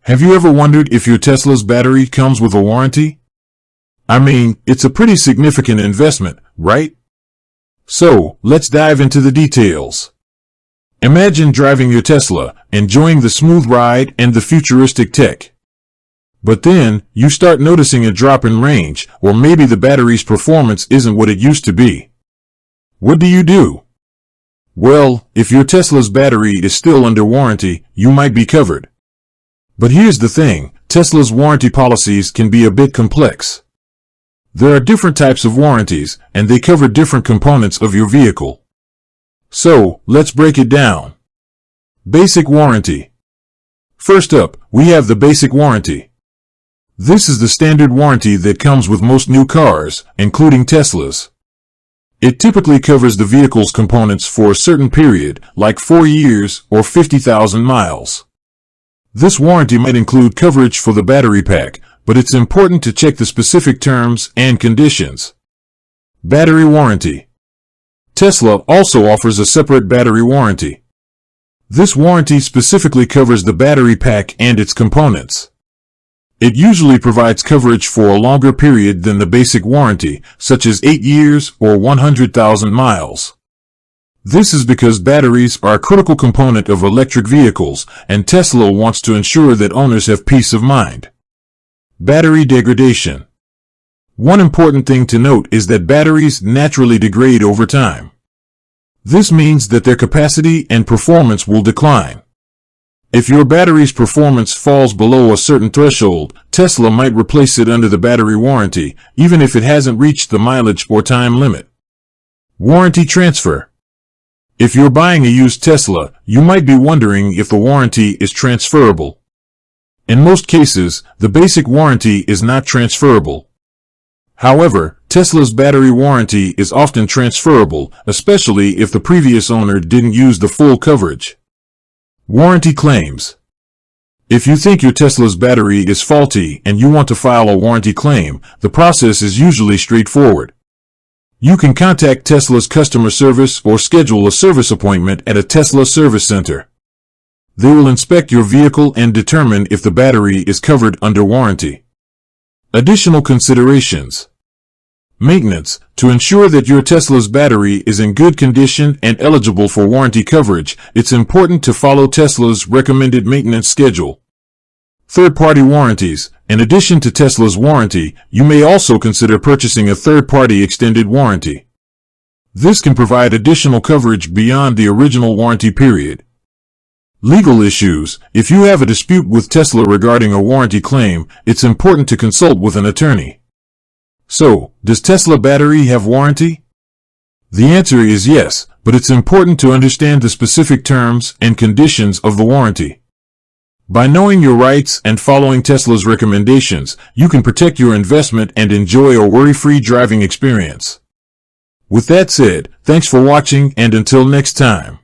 Have you ever wondered if your Tesla's battery comes with a warranty? I mean, it's a pretty significant investment, right? So, let's dive into the details. Imagine driving your Tesla, enjoying the smooth ride and the futuristic tech. But then, you start noticing a drop in range, or maybe the battery's performance isn't what it used to be. What do? Well, if your Tesla's battery is still under warranty, you might be covered. But here's the thing, Tesla's warranty policies can be a bit complex. There are different types of warranties, and they cover different components of your vehicle. So, let's break it down. Basic warranty. First up, we have the basic warranty. This is the standard warranty that comes with most new cars, including Teslas. It typically covers the vehicle's components for a certain period, like 4 years or 50,000 miles. This warranty might include coverage for the battery pack, but it's important to check the specific terms and conditions. Battery warranty. Tesla also offers a separate battery warranty. This warranty specifically covers the battery pack and its components. It usually provides coverage for a longer period than the basic warranty, such as 8 years or 100,000 miles. This is because batteries are a critical component of electric vehicles, and Tesla wants to ensure that owners have peace of mind. Battery degradation. One important thing to note is that batteries naturally degrade over time. This means that their capacity and performance will decline. If your battery's performance falls below a certain threshold, Tesla might replace it under the battery warranty, even if it hasn't reached the mileage or time limit. Warranty transfer. If you're buying a used Tesla, you might be wondering if the warranty is transferable. In most cases, the basic warranty is not transferable. However, Tesla's battery warranty is often transferable, especially if the previous owner didn't use the full coverage. Warranty claims. If you think your Tesla's battery is faulty and you want to file a warranty claim, the process is usually straightforward. You can contact Tesla's customer service or schedule a service appointment at a Tesla service center. They will inspect your vehicle and determine if the battery is covered under warranty. Additional considerations. Maintenance. To ensure that your Tesla's battery is in good condition and eligible for warranty coverage, it's important to follow Tesla's recommended maintenance schedule. Third-party warranties. In addition to Tesla's warranty, you may also consider purchasing a third-party extended warranty. This can provide additional coverage beyond the original warranty period. Legal issues. If you have a dispute with Tesla regarding a warranty claim, it's important to consult with an attorney. So, does Tesla battery have warranty? The answer is yes, but it's important to understand the specific terms and conditions of the warranty. By knowing your rights and following Tesla's recommendations, you can protect your investment and enjoy a worry-free driving experience. With that said, thanks for watching, and until next time.